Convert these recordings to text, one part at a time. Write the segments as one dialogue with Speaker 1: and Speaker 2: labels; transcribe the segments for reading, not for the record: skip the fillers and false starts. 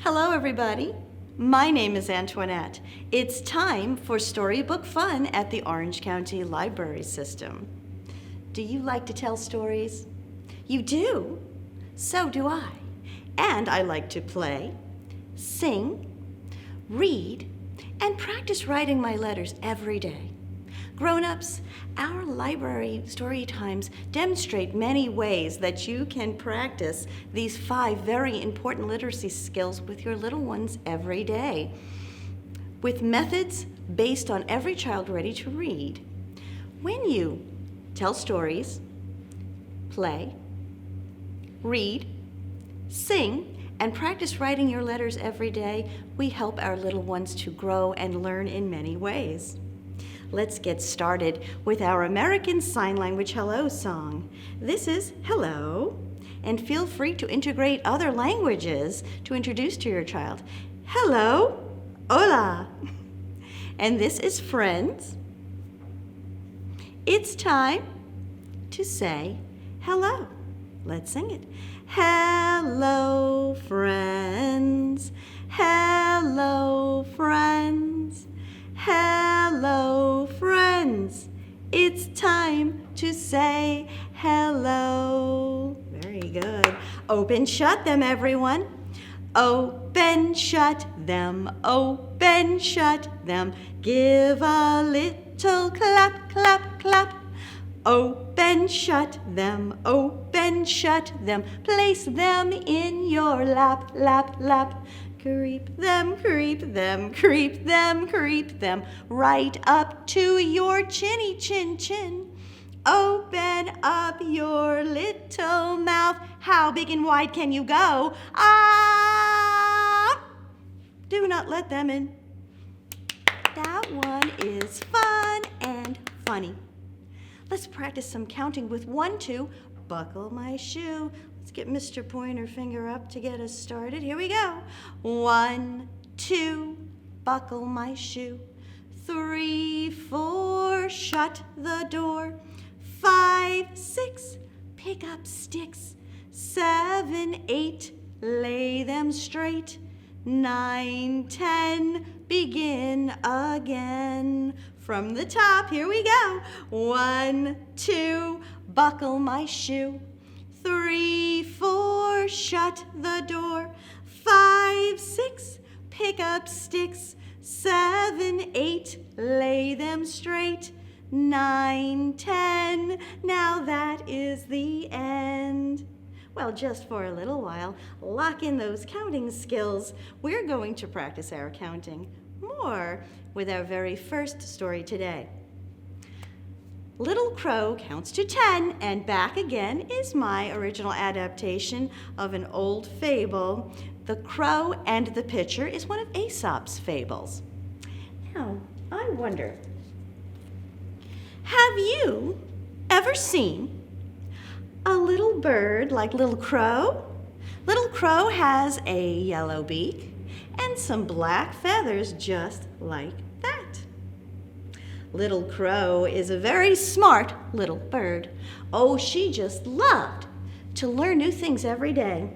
Speaker 1: Hello, everybody. My name is Antoinette. It's time for Storybook fun at the Orange County Library System. Do you like to tell stories? You do? So do I. And I like to play, sing, read, and practice writing my letters every day. Grown-ups, our library story times demonstrate many ways that you can practice these 5 very important literacy skills with your little ones every day, with methods based on every child ready to read. When you tell stories, play, read, sing, and practice writing your letters every day, we help our little ones to grow and learn in many ways. Let's get started with our American Sign Language Hello song. This is Hello, and feel free to integrate other languages to introduce to your child. Hello, hola. And this is Friends. It's time to say hello. Let's sing it. Hello, friends. Hello, friends. Hello, friends. It's time to say hello. Very good. Open, shut them, everyone. Open, shut them. Open, shut them. Give a little clap, clap, clap. Open, shut them. Open, shut them. Place them in your lap, lap, lap. Creep them, creep them, creep them, creep them, right up to your chinny chin chin. Open up your little mouth. How big and wide can you go? Ah! Do not let them in. That one is fun and funny. Let's practice some counting with 1, 2. Buckle my shoe. Let's get Mr. Pointer Finger up to get us started. Here we go. 1, 2, buckle my shoe. 3, 4, shut the door. 5, 6, pick up sticks. 7, 8, lay them straight. 9, 10, begin again. From the top, here we go. 1, 2, buckle my shoe. 3, 4, shut the door. 5, 6, pick up sticks. 7, 8, lay them straight. 9, 10, now that is the end. Well, just for a little while, lock in those counting skills. We're going to practice our counting more with our very first story today. Little Crow counts to 10 and back again is my original adaptation of an old fable. The Crow and the Pitcher is one of Aesop's fables. Now, I wonder, have you ever seen a little bird like Little Crow? Little Crow has a yellow beak and some black feathers just like that. Little Crow is a very smart little bird. Oh, she just loved to learn new things every day.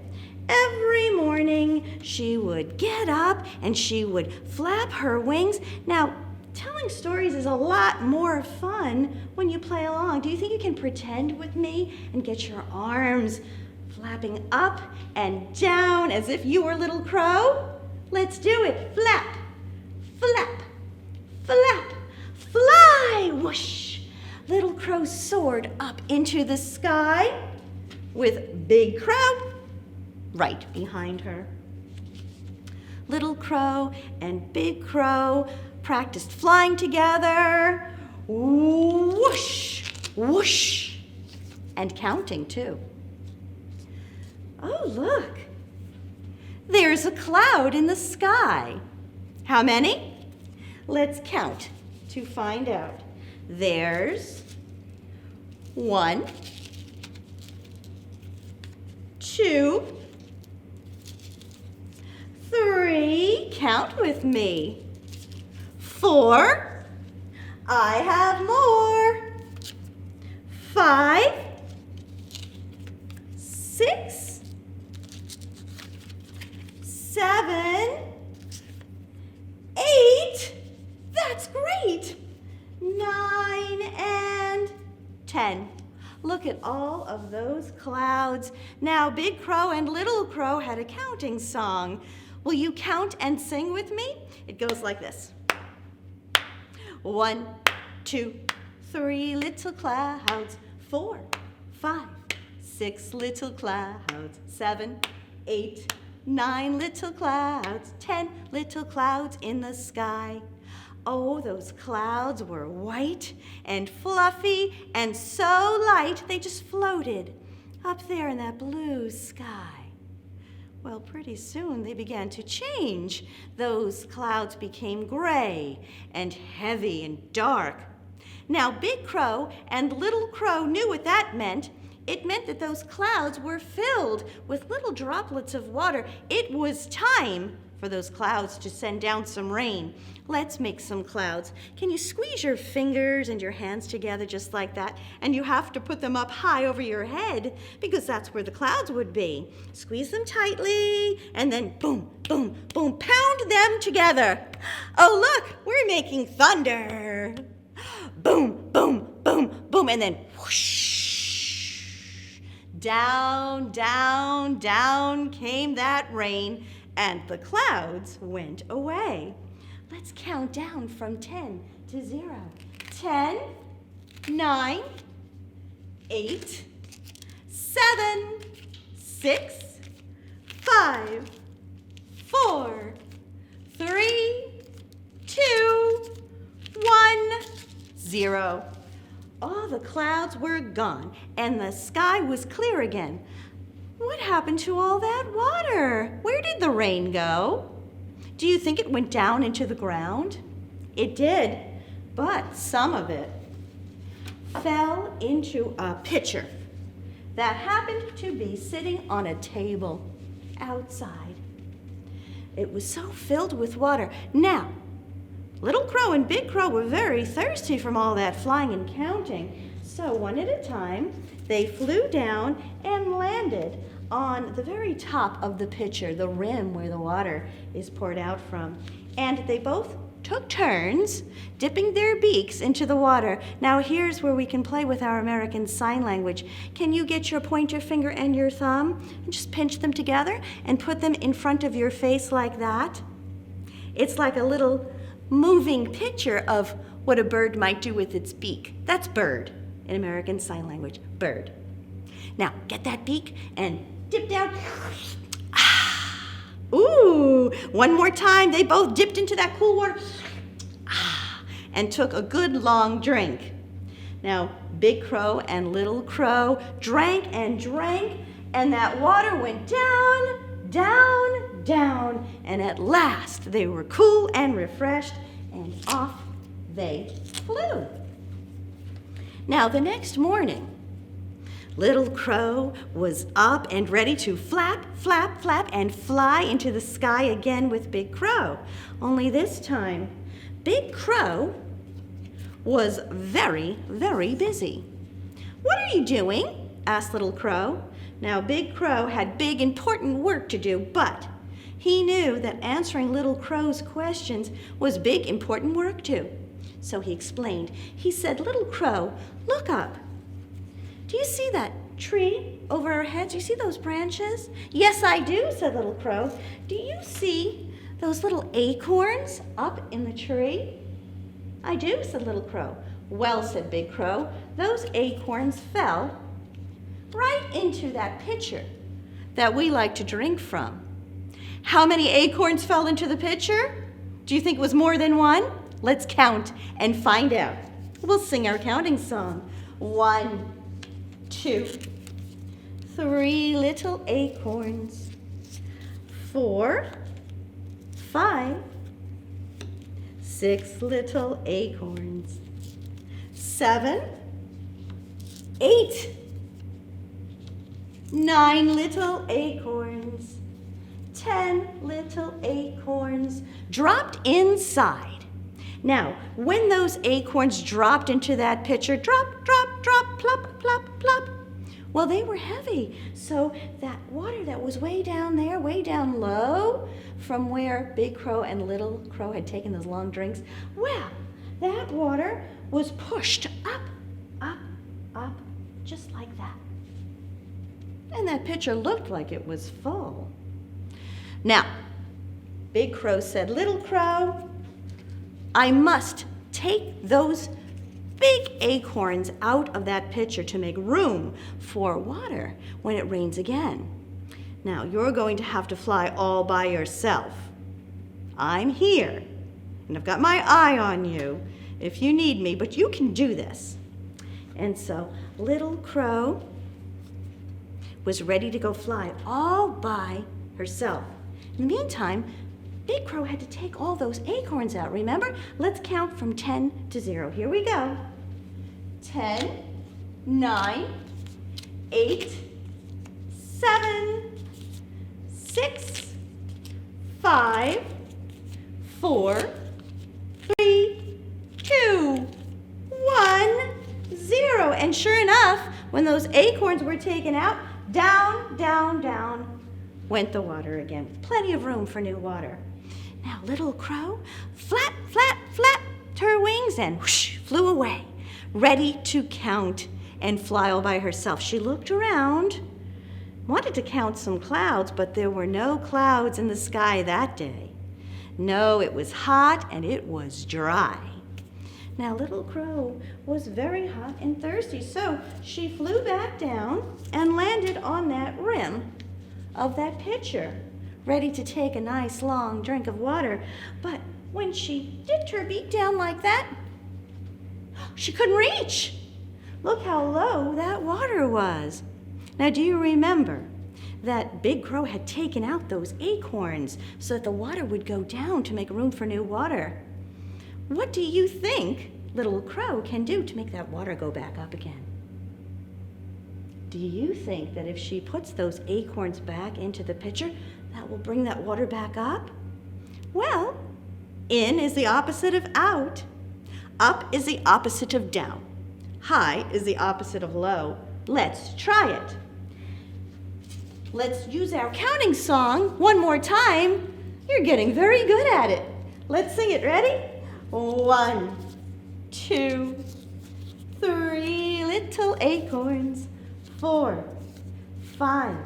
Speaker 1: Every morning, she would get up and she would flap her wings. Now, telling stories is a lot more fun when you play along. Do you think you can pretend with me and get your arms flapping up and down as if you were Little Crow? Let's do it. Flap, flap, flap. Fly, whoosh! Little Crow soared up into the sky with Big Crow right behind her. Little Crow and Big Crow practiced flying together. Whoosh, whoosh, and counting too. Oh, look. There's a cloud in the sky. How many? Let's count to find out. There's 1, 2, 3, count with me. 4, I have more. 5, 6, 7, all of those clouds. Now, Big Crow and Little Crow had a counting song. Will you count and sing with me? It goes like this. 1, 2, 3 little clouds. 4, 5, 6 little clouds. 7, 8, 9 little clouds. 10 little clouds in the sky. Oh, those clouds were white and fluffy and so light they just floated up there in that blue sky. Well, pretty soon they began to change. Those clouds became gray and heavy and dark. Now, Big Crow and Little Crow knew what that meant. It meant that those clouds were filled with little droplets of water. It was time for those clouds to send down some rain. Let's make some clouds. Can you squeeze your fingers and your hands together just like that? And you have to put them up high over your head because that's where the clouds would be. Squeeze them tightly and then boom, boom, boom, pound them together. Oh, look, we're making thunder. Boom, boom, boom, boom, and then whoosh. Down, down, down came that rain, and the clouds went away. Let's count down from 10 to 0. 10, 9, 8, 7, 6, 5, 4, 3, 2, 1, 0. All the clouds were gone, and the sky was clear again. What happened to all that water? Where did the rain go? Do you think it went down into the ground? It did, but some of it fell into a pitcher that happened to be sitting on a table outside. It was so filled with water. Now, Little Crow and Big Crow were very thirsty from all that flying and counting. So one at a time, they flew down and landed on the very top of the pitcher, the rim where the water is poured out from. And they both took turns dipping their beaks into the water. Now here's where we can play with our American Sign Language. Can you get your pointer finger and your thumb and just pinch them together and put them in front of your face like that? It's like a little moving picture of what a bird might do with its beak. That's bird in American Sign Language, bird. Now get that beak and dip down. Ooh, one more time. They both dipped into that cool water and took a good long drink. Now, Big Crow and Little Crow drank and drank, and that water went down, down, down, and at last they were cool and refreshed, and off they flew. Now, the next morning, Little Crow was up and ready to flap, flap, flap, and fly into the sky again with Big Crow. Only this time, Big Crow was very, very busy. "What are you doing?" asked Little Crow. Now, Big Crow had big, important work to do, but he knew that answering Little Crow's questions was big, important work too. So he explained. He said, "Little Crow, look up. Do you see that tree over our heads? Do you see those branches?" "Yes, I do," said Little Crow. "Do you see those little acorns up in the tree?" "I do," said Little Crow. "Well," said Big Crow, "those acorns fell right into that pitcher that we like to drink from." How many acorns fell into the pitcher? Do you think it was more than one? Let's count and find out. We'll sing our counting song. 1, 2, 3 little acorns. 4, 5, 6 little acorns. 7, 8, 9 little acorns. 10 little acorns dropped inside. Now, when those acorns dropped into that pitcher, drop, drop, drop, plop, plop, plop, well, they were heavy. So that water that was way down there, way down low, from where Big Crow and Little Crow had taken those long drinks, well, that water was pushed up, up, up, just like that. And that pitcher looked like it was full. Now, Big Crow said, Little Crow, I must take those big acorns out of that pitcher to make room for water when it rains again. Now, you're going to have to fly all by yourself. I'm here, and I've got my eye on you if you need me, but you can do this. And so Little Crow was ready to go fly all by herself. In the meantime, Big Crow had to take all those acorns out. Remember? Let's count from 10 to 0. Here we go. 10, 9, 8, 7, 6, 5, 4, 3, 2, 1, 0. And sure enough, when those acorns were taken out, down, down, down went the water again, with plenty of room for new water. Now Little Crow flap, flap, flapped her wings and whoosh, flew away, ready to count and fly all by herself. She looked around, wanted to count some clouds, but there were no clouds in the sky that day. No, it was hot and it was dry. Now Little Crow was very hot and thirsty, so she flew back down and landed on that rim of that pitcher, ready to take a nice long drink of water. But when she dipped her beak down like that, she couldn't reach. Look how low that water was. Now, do you remember that Big Crow had taken out those acorns so that the water would go down to make room for new water? What do you think Little Crow can do to make that water go back up again? Do you think that if she puts those acorns back into the pitcher, that will bring that water back up? Well, in is the opposite of out. Up is the opposite of down. High is the opposite of low. Let's try it. Let's use our counting song one more time. You're getting very good at it. Let's sing it. Ready? 1, 2, 3 little acorns. 4, 5,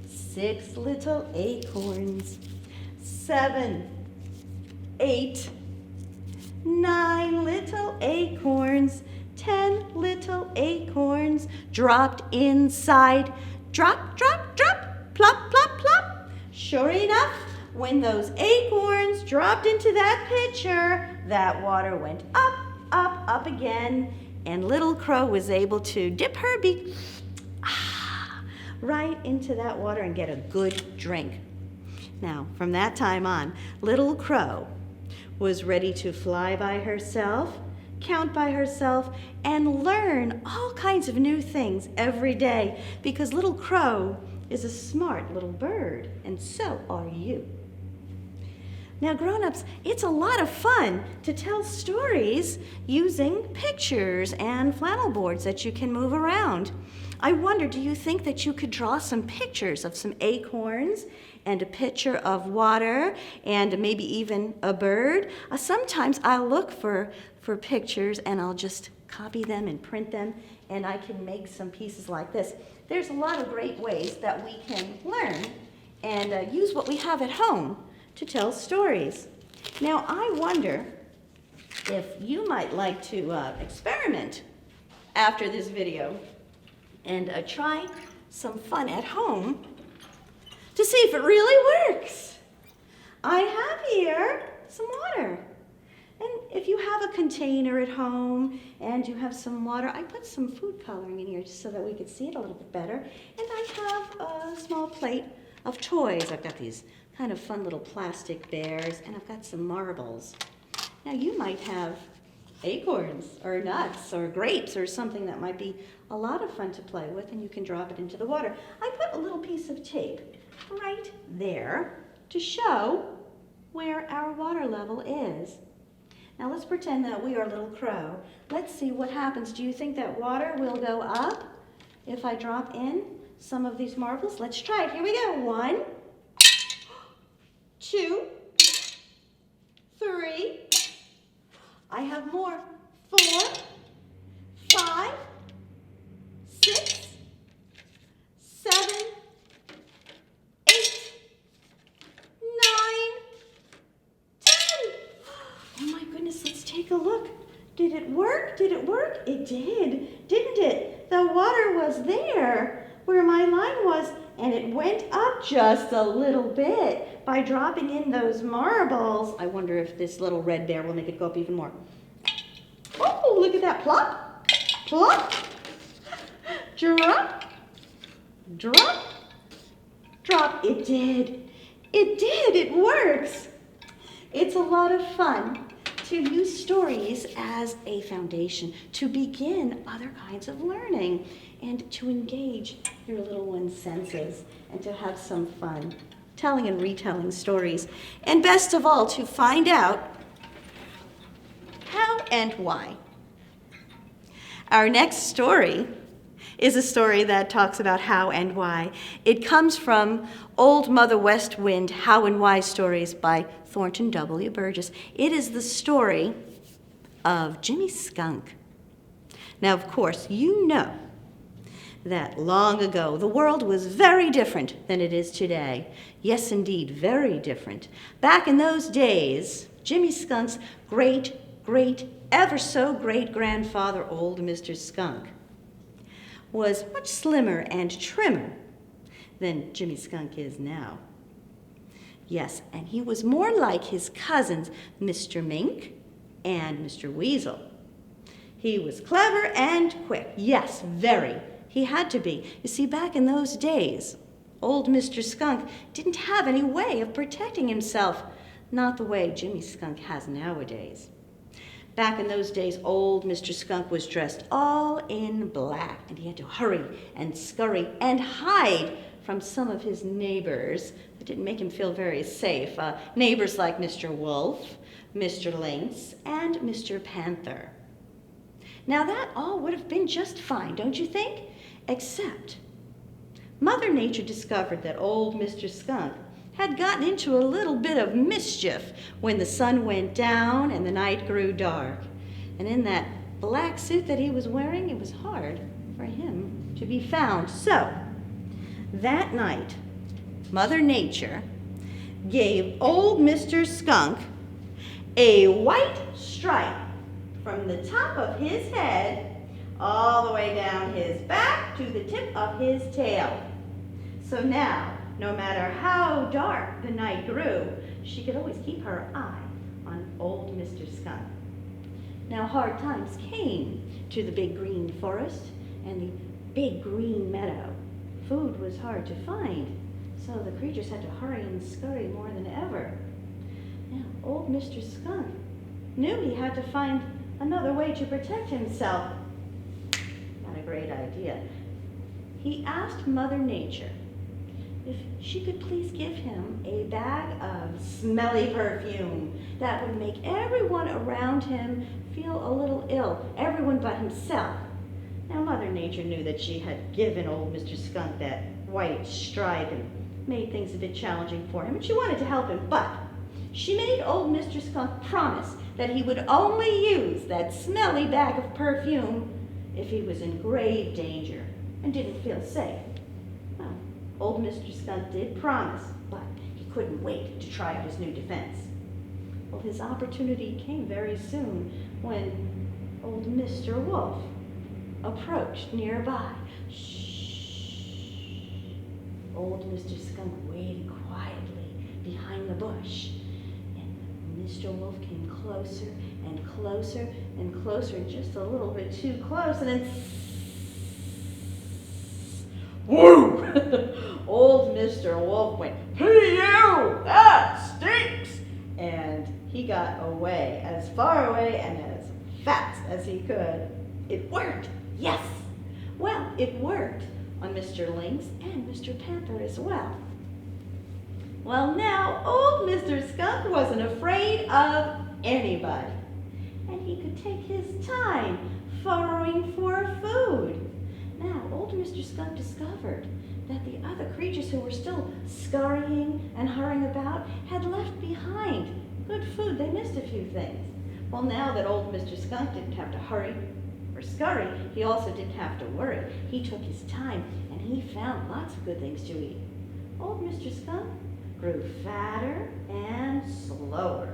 Speaker 1: 6 little acorns. 7, 8, 9 little acorns. 10 little acorns dropped inside. Drop, drop, drop, plop, plop, plop. Sure enough, when those acorns dropped into that pitcher, that water went up, up, up again, and Little Crow was able to dip her beak right into that water and get a good drink. Now, from that time on, Little Crow was ready to fly by herself, count by herself, and learn all kinds of new things every day, because Little Crow is a smart little bird, and so are you. Now, grown-ups, it's a lot of fun to tell stories using pictures and flannel boards that you can move around. I wonder, do you think that you could draw some pictures of some acorns and a pitcher of water and maybe even a bird? Sometimes I'll look for pictures and I'll just copy them and print them, and I can make some pieces like this. There's a lot of great ways that we can learn and use what we have at home to tell stories. Now, I wonder if you might like to experiment after this video and try some fun at home to see if it really works. I have here some water. And if you have a container at home and you have some water, I put some food coloring in here just so that we could see it a little bit better. And I have a small plate of toys. I've got these kind of fun little plastic bears, and I've got some marbles. Now, you might have acorns or nuts or grapes or something that might be a lot of fun to play with, and you can drop it into the water. I put a little piece of tape right there to show where our water level is. Now let's pretend that we are Little Crow. Let's see what happens. Do you think that water will go up if I drop in some of these marbles? Let's try it. Here we go. 1, 2, 3. I have more. 4, 5, Did it work? Did it work? It did, didn't it? The water was there where my line was, and it went up just a little bit by dropping in those marbles. I wonder if this little red bear will make it go up even more. Oh, look at that. Plop, plop, drop, drop, drop. It did. It did. It works. It's a lot of fun to use stories as a foundation to begin other kinds of learning and to engage your little one's senses and to have some fun telling and retelling stories. And best of all, to find out how and why. Our next story is a story that talks about how and why. It comes from Old Mother West Wind How and Why Stories by Thornton W. Burgess. It is the story of Jimmy Skunk. Now, of course, you know that long ago the world was very different than it is today. Yes, indeed, very different. Back in those days, Jimmy Skunk's ever so great-grandfather, old Mr. Skunk, was much slimmer and trimmer than Jimmy Skunk is now. Yes, and he was more like his cousins, Mr. Mink and Mr. Weasel. He was clever and quick. Yes, very. He had to be. You see, back in those days, old Mr. Skunk didn't have any way of protecting himself, not the way Jimmy Skunk has nowadays. Back in those days, old Mr. Skunk was dressed all in black, and he had to hurry and scurry and hide from some of his neighbors that didn't make him feel very safe. Neighbors like Mr. Wolf, Mr. Lynx, and Mr. Panther. Now that all would have been just fine, don't you think? Except Mother Nature discovered that old Mr. Skunk had gotten into a little bit of mischief when the sun went down and the night grew dark. And in that black suit that he was wearing, it was hard for him to be found. So, that night, Mother Nature gave old Mr. Skunk a white stripe from the top of his head all the way down his back to the tip of his tail. So now, no matter how dark the night grew, she could always keep her eye on old Mr. Skunk. Now hard times came to the big green forest and the big green meadow. Food was hard to find, so the creatures had to hurry and scurry more than ever. Now old Mr. Skunk knew he had to find another way to protect himself. Got a great idea. He asked Mother Nature if she could please give him a bag of smelly perfume that would make everyone around him feel a little ill, everyone but himself. Now, Mother Nature knew that she had given old Mr. Skunk that white stripe and made things a bit challenging for him, and she wanted to help him, but she made old Mr. Skunk promise that he would only use that smelly bag of perfume if he was in grave danger and didn't feel safe. Well, old Mr. Skunk did promise, but he couldn't wait to try out his new defense. Well, his opportunity came very soon when old Mr. Wolf approached nearby. Shh. Old Mr. Skunk waited quietly behind the bush, and Mr. Wolf came closer and closer and closer, just a little bit too close, and then whoo! Old Mr. Wolf went, "Hey you, that stinks!" And he got away, as far away and as fast as he could. It worked, yes! Well, it worked on Mr. Lynx and Mr. Panther as well. Well, now, old Mr. Skunk wasn't afraid of anybody, and he could take his time burrowing for food. Now, old Mr. Skunk discovered that the other creatures who were still scurrying and hurrying about had left behind good food. They missed a few things. Well, now that old Mr. Skunk didn't have to hurry or scurry, he also didn't have to worry. He took his time and he found lots of good things to eat. Old Mr. Skunk grew fatter and slower.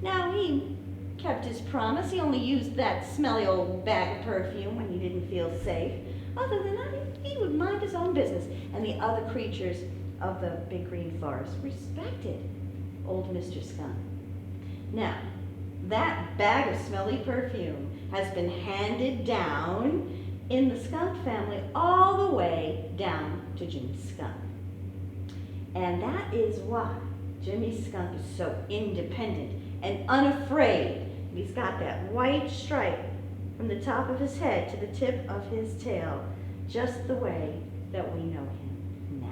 Speaker 1: Now he kept his promise. He only used that smelly old bag of perfume when he didn't feel safe. Other than that, he would mind his own business. And the other creatures of the big green forest respected old Mr. Skunk. Now, that bag of smelly perfume has been handed down in the skunk family all the way down to Jimmy Skunk. And that is why Jimmy Skunk is so independent and unafraid. He's got that white stripe from the top of his head to the tip of his tail, just the way that we know him now.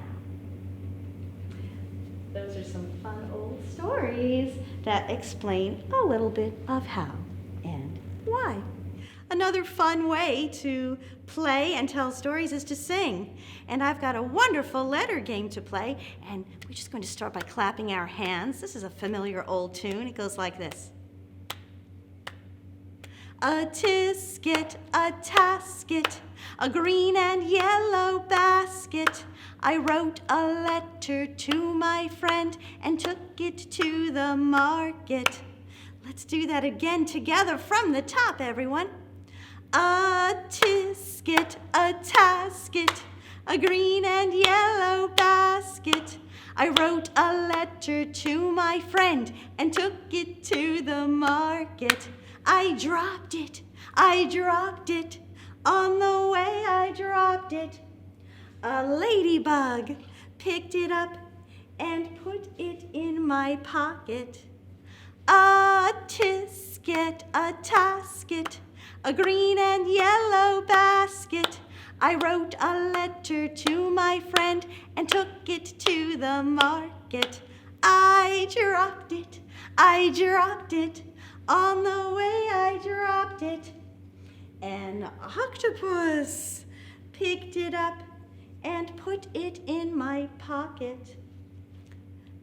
Speaker 1: Those are some fun old stories that explain a little bit of how and why. Another fun way to play and tell stories is to sing. And I've got a wonderful letter game to play, and we're just going to start by clapping our hands. This is a familiar old tune. It goes like this. A tisket, a tasket, a green and yellow basket. I wrote a letter to my friend and took it to the market. Let's do that again together from the top, everyone. A tisket, a tasket, a green and yellow basket. I wrote a letter to my friend and took it to the market. I dropped it, on the way I dropped it. A ladybug picked it up and put it in my pocket. A tisket, a tasket, a green and yellow basket. I wrote a letter to my friend and took it to the market. I dropped it, on the way I dropped it. An octopus picked it up and put it in my pocket.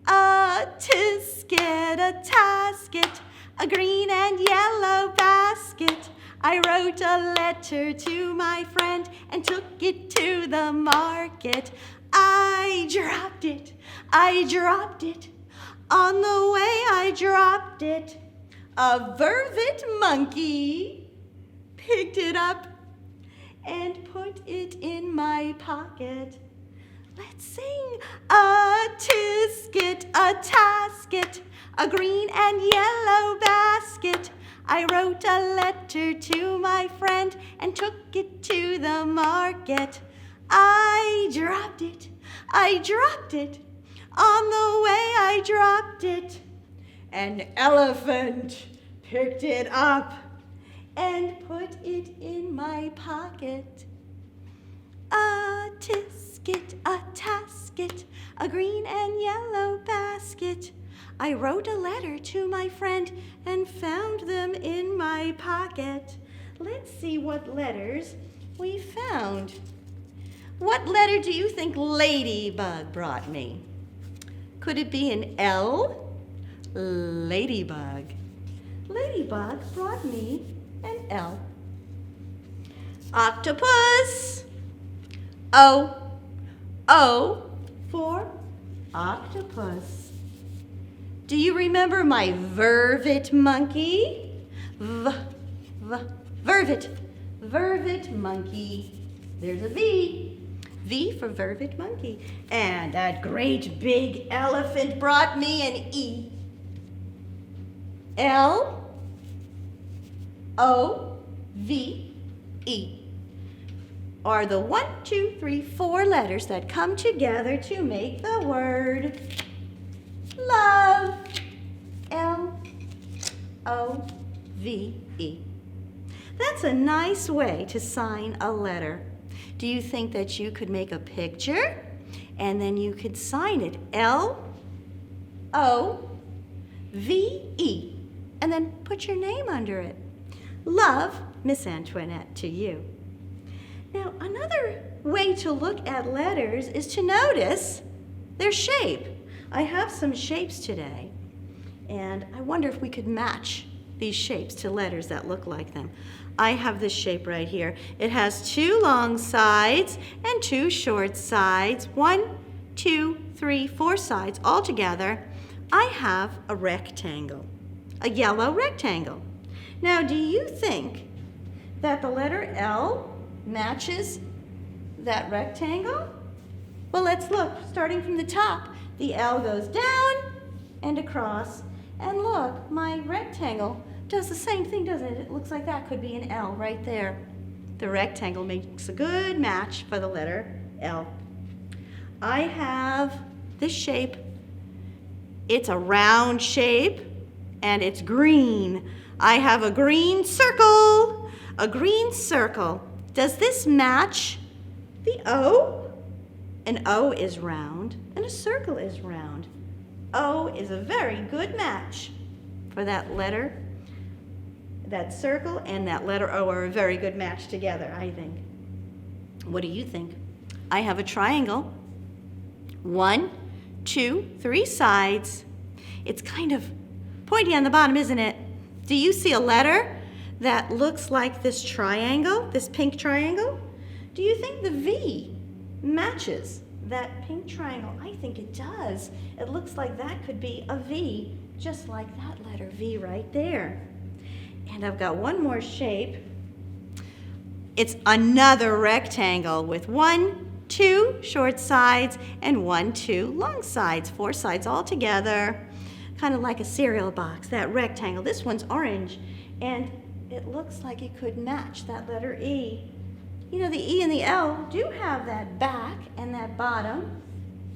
Speaker 1: A tisket, a tasket, a green and yellow basket. I wrote a letter to my friend and took it to the market. I dropped it, on the way I dropped it. A vervet monkey picked it up and put it in my pocket. Let's sing. A tisket, a tasket, a green and yellow basket. I wrote a letter to my friend and took it to the market. I dropped it, on the way I dropped it. An elephant picked it up and put it in my pocket. A tisket, a tasket, a green and yellow basket. I wrote a letter to my friend and found them in my pocket. Let's see what letters we found. What letter do you think Ladybug brought me? Could it be an L? Ladybug. Ladybug brought me an L. Octopus. O for octopus. Do you remember my vervet monkey? Vervet monkey. There's a V. V for vervet monkey. And that great big elephant brought me an E. L-O-V-E are the 1, 2, 3, 4 letters that come together to make the word love. L-O-V-E. That's a nice way to sign a letter. Do you think that you could make a picture and then you could sign it L-O-V-E and then put your name under it? Love, Miss Antoinette, to you. Now, another way to look at letters is to notice their shape. I have some shapes today, and I wonder if we could match these shapes to letters that look like them. I have this shape right here. It has 2 long sides and 2 short sides. 1, 2, 3, 4 sides all together. I have a rectangle, a yellow rectangle. Now, do you think that the letter L matches that rectangle? Well, let's look, starting from the top. The L goes down and across. And look, my rectangle does the same thing, doesn't it? It looks like that could be an L right there. The rectangle makes a good match for the letter L. I have this shape. It's a round shape and it's green. I have a green circle. A green circle. Does this match the O? An O is round and a circle is round. O is a very good match for that letter. That circle and that letter O are a very good match together, I think. What do you think? I have a triangle. 1, 2, 3 sides. It's kind of pointy on the bottom, isn't it? Do you see a letter that looks like this triangle, this pink triangle? Do you think the V matches that pink triangle? I think it does. It looks like that could be a V, just like that letter V right there. And I've got one more shape. It's another rectangle with 1, 2 short sides and 1, 2 long sides, 4 sides all together, kind of like a cereal box, that rectangle. This one's orange, and it looks like it could match that letter E. You know, the E and the L do have that back and that bottom,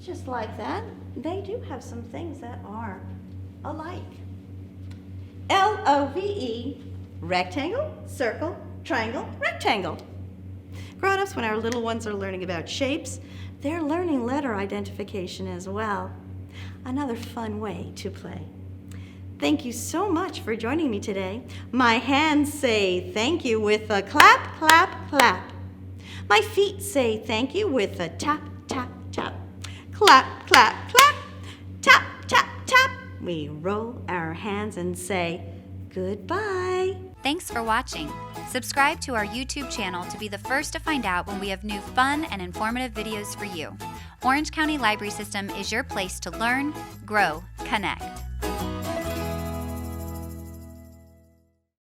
Speaker 1: just like that. They do have some things that are alike. L-O-V-E, rectangle, circle, triangle, rectangle. Grown-ups, when our little ones are learning about shapes, they're learning letter identification as well. Another fun way to play. Thank you so much for joining me today. My hands say thank you with a clap, clap, clap. My feet say thank you with a tap, tap, tap. Clap, clap, clap, tap, tap, tap. We roll our hands and say goodbye.
Speaker 2: Thanks for watching. Subscribe to our YouTube channel to be the first to find out when we have new fun and informative videos for you. Orange County Library System is your place to learn, grow, connect.